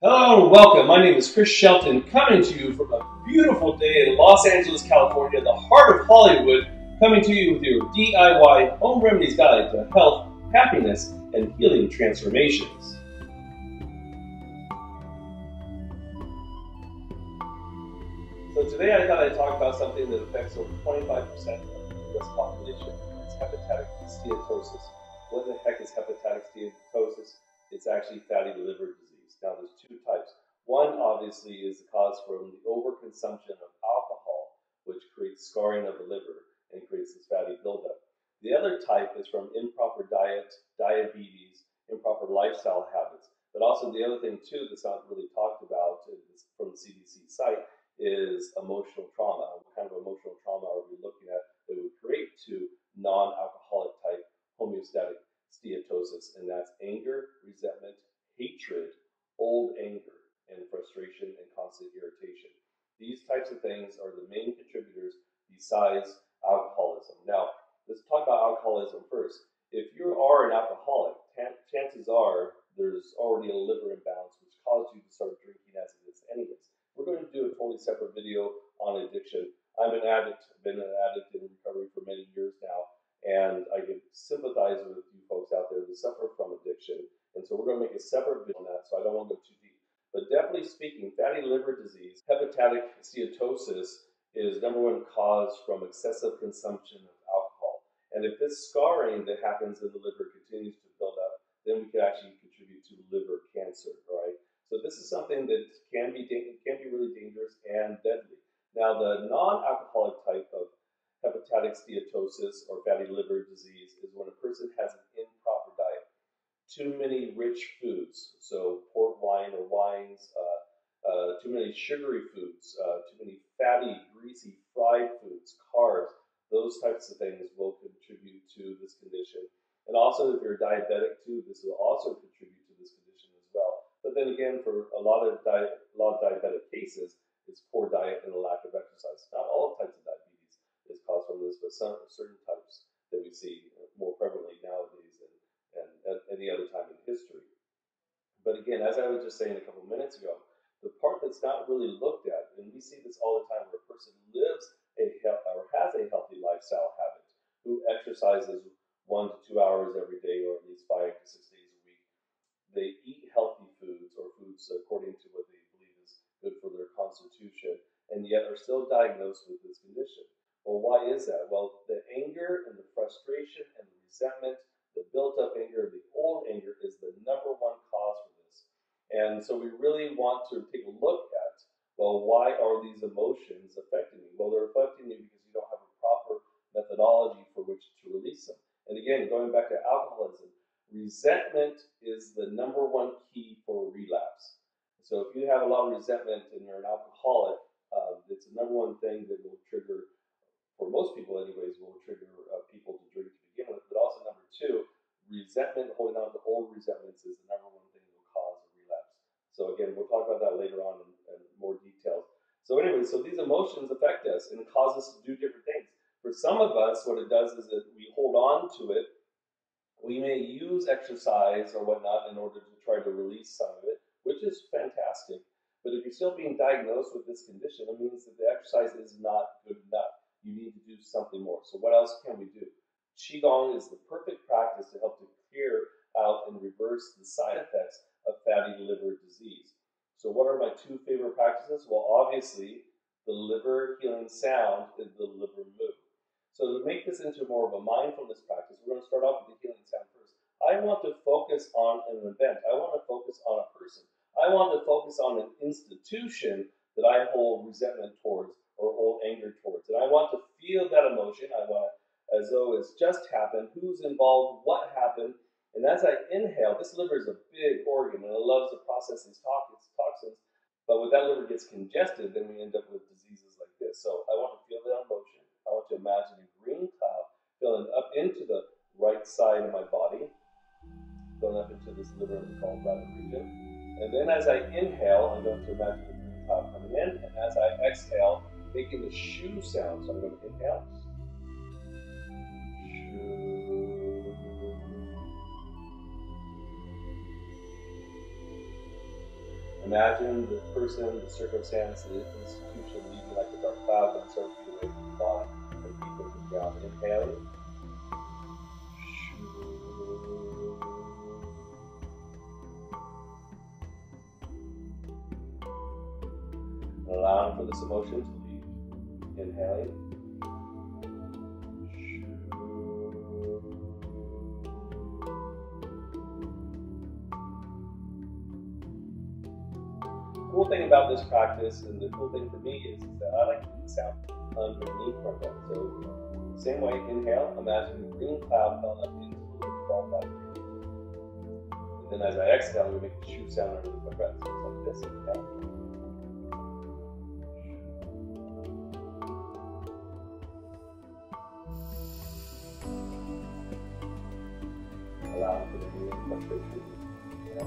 Hello and welcome. My name is Chris Shelton, coming to you from a beautiful day in Los Angeles, California, the heart of Hollywood, coming to you with your DIY home remedies guide to health, happiness, and healing transformations. So today I thought I'd talk about something that affects over 25% of the US population. It's hepatitis steatosis. What the heck is hepatitis steatosis? It's actually fatty liver disease. Now there's two types. One obviously is the cause from the overconsumption of alcohol, which creates scarring of the liver and creates this fatty buildup. The other type is from improper diet, diabetes, improper lifestyle habits. But also the other thing too that's not really talked about from the CDC site is emotional trauma. What kind of emotional trauma are we looking at that would create to non-alcoholic type homeostatic steatosis? And that's anger, resentment, hatred, old anger, and frustration and constant irritation. These types of things are the main contributors besides alcoholism. Now, let's talk about alcoholism first. If you are an alcoholic, chances are there's already a liver imbalance which caused you to start drinking as it is anyways. We're going to do a totally separate video on addiction. I'm an addict. I've been an addict in recovery for many years now, and I can sympathize with you folks out there that suffer from addiction. And so we're going to make a separate video on that, so I don't want to go too deep. But definitely speaking, fatty liver disease, hepatic steatosis, is number one cause from excessive consumption of alcohol. And if this scarring that happens in the liver continues to build up, then we can actually contribute to liver cancer, right? So this is something that can be really dangerous and deadly. Now, the non-alcoholic type of hepatic steatosis or fatty liver disease is when a person has an improper diet. Too many rich foods, so port wine or wines, too many sugary foods, too many fatty, greasy, fried foods, carbs, those types of things will contribute to this condition. And also, if you're diabetic too, this will also contribute to this condition as well. But then again, for a lot of diabetic cases, it's poor diet and a lack of exercise. Not all types of diabetes is caused from this, but certain types that we see more prevalently nowadays and at any other time in history. But again, as I was just saying a couple of minutes ago, the part that's not really looked at, and we see this all the time, where a person lives or has a healthy lifestyle habit, who exercises 1 to 2 hours every day, or at least 5 to 6 days a week. They eat healthy foods, or foods according to what they believe is good for their constitution, and yet are still diagnosed with this condition. Well, why is that? Well, the anger and the frustration and the resentment, the built-up anger, the old anger is the number one cause for this. And so we really want to take a look at, well, why are these emotions affecting you? Well, they're affecting you because you don't have a proper methodology for which to release them. And again, going back to alcoholism, resentment is the number one key for relapse. So if you have a lot of resentment and you're an alcoholic, it's the number one thing that will trigger, for most people anyways, will trigger people to drink to begin with. But also number two, resentment, holding on to old resentments is the number one thing that will cause a relapse. So again, we'll talk about that later on in more details. So anyway, so these emotions affect us and cause us to do different things. For some of us, what it does is that we hold on to it. We may use exercise or whatnot in order to try to release some of it, which is fantastic. But if you're still being diagnosed with this condition, it means that the exercise is not good enough. You need to do something more. So what else can we do? Qigong is the perfect practice to help to clear out and reverse the side effects of fatty liver disease. So what are my two favorite practices? Well, obviously, the liver healing sound and the liver move. So to make this into more of a mindfulness practice, we're going to start off with the healing sound first. I want to focus on an event. I want to focus on a person. I want to focus on an institution that I hold resentment towards or hold anger towards. And I want to feel that emotion. I want it as though it's just happened, who's involved, what happened. And as I inhale, this liver is a big organ and it loves to process these toxins. But when that liver gets congested, then we end up with diseases like this. So I want to feel that emotion. I want to imagine a green cloud filling up into the right side of my body, going up into this liver called bladder region. And then as I inhale, I'm going to imagine the green cloud coming in. And as I exhale, making the shoo sound. So I'm going to inhale. Shoo. Imagine the person, the circumstance, the institution leaving like a dark cloud and start to away from the body and deep into the ground. Inhaling. Allowing for this emotion to leave. Inhaling. The cool thing about this practice, and the cool thing for me, is that I like to get the sound underneath my breath. So, same way, inhale, imagine a green cloud filling up into the ball body. And then as I exhale, we make a shoo sound underneath my breath. So it's like this, inhale. Allowing for the healing frustration. Yeah.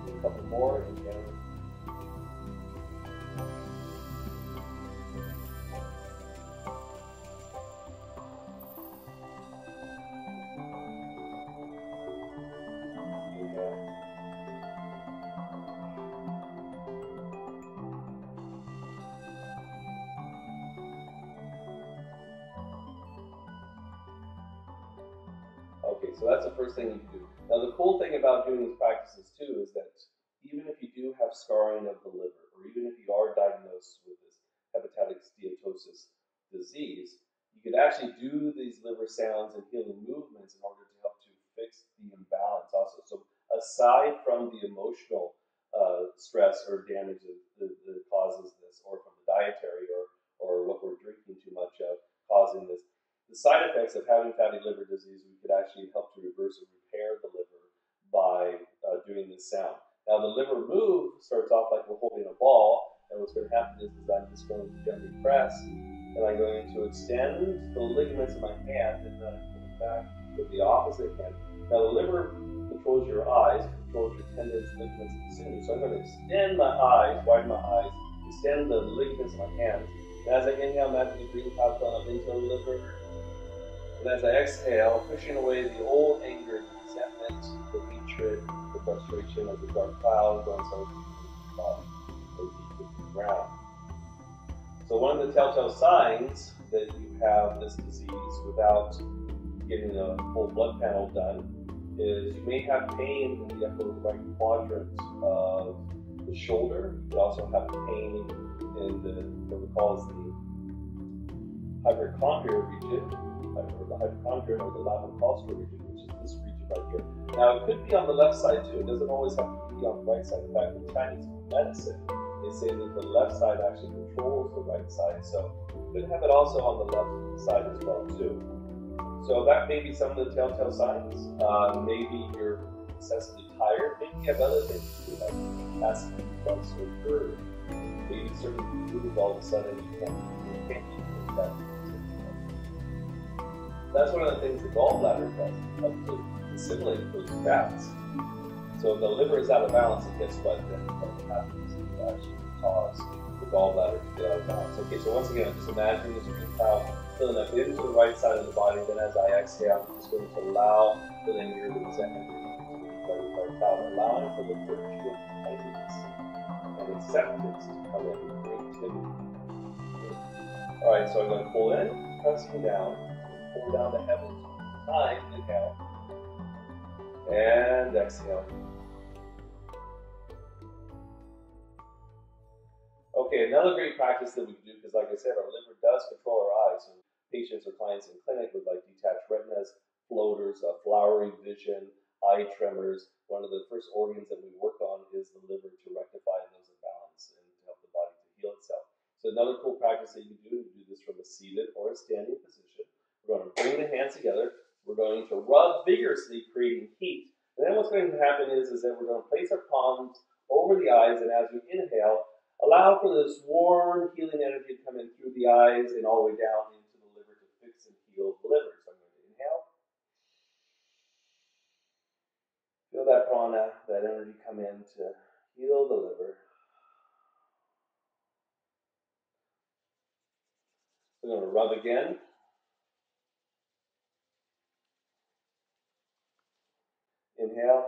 A couple more, and again. Okay, so that's the first thing you do. Now, the cool thing about doing these practices too is that even if you do have scarring of the liver, or even if you are diagnosed with this hepatitis steatosis disease, you could actually do these liver sounds and healing movements in order to help to fix the imbalance also. So aside from the emotional stress or damage that causes this, or from the dietary or what we're drinking too much of causing this, the side effects of having fatty liver disease, we could actually help to reverse and repair the liver by doing this sound. Now, the liver move starts off like we're holding a ball, and what's going to happen is I'm just going to gently press, and I'm going to extend the ligaments of my hand, and then I'm going back with the opposite hand. Now, the liver controls your eyes, controls your tendons, ligaments, and sinews. So I'm going to extend my eyes, widen my eyes, extend the ligaments of my hands, and as I inhale, imagine the green cloud filling up into the liver. And as I exhale, pushing away the old anger, the resentment, the hatred, the frustration of the dark cloud going so deep into the body and deep into the ground. So one of the telltale signs that you have this disease without getting a full blood panel done is you may have pain in the upper right quadrant of the shoulder. You could also have pain in what we call as the hypochondrial region, or the hypochondrial or the lavicostral region, which is this region right here. Now, it could be on the left side too. It doesn't always have to be on the right side. In fact, in Chinese medicine, they say that the left side actually controls the right side. So you could have it also on the left side as well too. So that may be some of the telltale signs. Maybe you're excessively tired. Maybe you have other things too, like acid reflux or GERD. Maybe certain foods all of a sudden you can't eat that. That's one of the things the gallbladder does, help to assimilate those fats. So if the liver is out of balance, and guess what? Then what happens? It actually cause the gallbladder to get out of balance. Okay, so once again, just imagine this green cloud filling up into the right side of the body. Then as I exhale, I'm just going to allow the anger, the resentment, the cloud, allowing for the virtue of kindness and acceptance to come in, creativity. All right, so I'm going to pull in, pressing down. Pull down the heavens 9, inhale, and exhale. Okay, another great practice that we can do, because like I said, our liver does control our eyes. So patients or clients in clinic with like detached retinas, floaters, flowery vision, eye tremors. One of the first organs that we work on is the liver to rectify those imbalances and to help the body to heal itself. So another cool practice that you can do this from a seated or a standing position. We're going to bring the hands together. We're going to rub vigorously, creating heat. And then what's going to happen is that we're going to place our palms over the eyes, and as we inhale, allow for this warm, healing energy to come in through the eyes and all the way down into the liver to fix and heal the liver. So I'm going to inhale. Feel that prana, that energy come in to heal the liver. We're going to rub again. Inhale.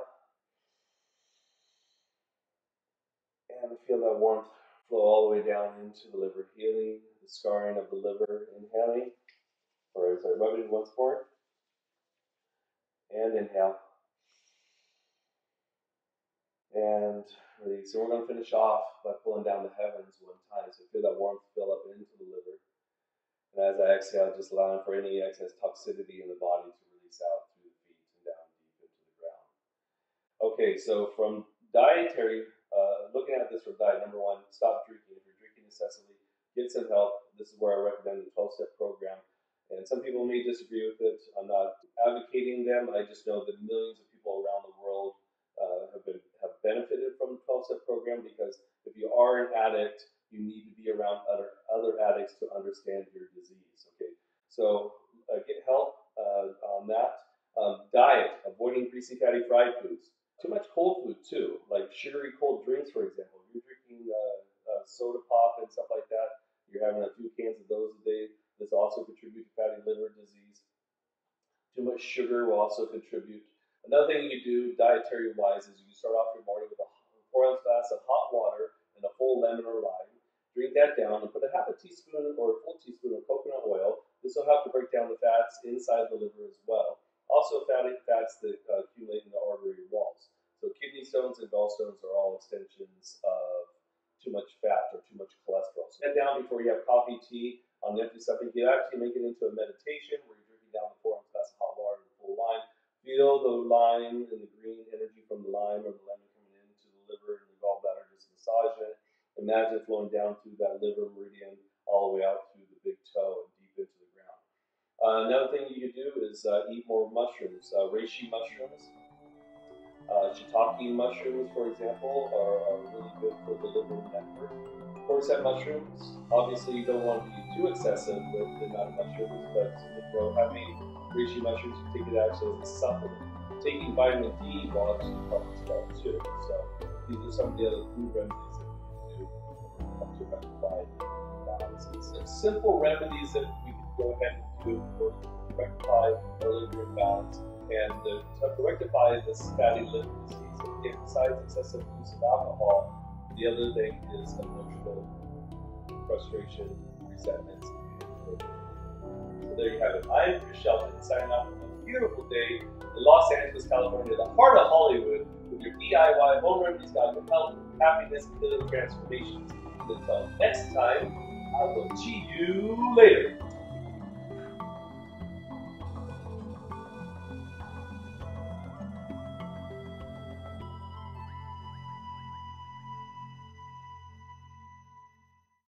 And feel that warmth flow all the way down into the liver, healing the scarring of the liver. Inhaling. Rubbing once more. And inhale. And release. So we're going to finish off by pulling down the heavens one time. So feel that warmth fill up into the liver. And as I exhale, just allowing for any excess toxicity in the body to release out through the feet and down deep into the ground. Okay, so from dietary, looking at this from diet, number one, stop drinking. If you're drinking excessively, get some help. This is where I recommend the 12-step program. And some people may disagree with it. I'm not advocating them. I just know that millions of people around the world have benefited from the 12-step program, because if you are an addict, you need to be around other addicts to understand your disease. Okay, so get help on that. Diet, avoiding greasy, fatty, fried foods. Too much cold food too, like sugary cold drinks, for example. If you're drinking soda pop and stuff like that, you're having a few cans of those a day. This also contributes to fatty liver disease. Too much sugar will also contribute. Another thing you do dietary-wise is you start off your morning with a 4-ounce glass of hot water and a full lemon or lime. Drink that down and put a half a teaspoon or a full teaspoon of coconut oil. This will help to break down the fats inside the liver as well. Also, fatty fats that accumulate in the artery walls. So kidney stones and gallstones are all extensions of too much fat or too much cholesterol. So get down before you have coffee, tea on the empty stomach. You actually make it into a meditation where you're drinking down the 4-ounce glass of hot water and a full lime. Feel the lime and the green energy from the lime or the lemon coming into the liver and the gallbladder, just massage it. Imagine it flowing down through that liver meridian all the way out through the big toe and deep into the ground. Another thing you could do is eat more mushrooms. Reishi mushrooms, shiitake mushrooms, for example, are really good for the liver network. Cordyceps mushrooms, obviously you don't want to be too excessive with the amount of mushrooms, but if you're having reishi mushrooms, you take it actually as a supplement. Taking vitamin D will actually help as well too. So these are some of the other food remedies that we can do when it comes to rectify balance. It's some simple remedies that we can go ahead and do to rectify our liver imbalance and to rectify this fatty liver disease. Again, besides excessive use of alcohol, the other thing is emotional frustration, resentment. So there you have it. I'm Chris Shelton, signing off on a beautiful day in Los Angeles, California, the heart of Hollywood, with your DIY home remedies guide to health, happiness, and healing transformations. Until next time, I will see you later.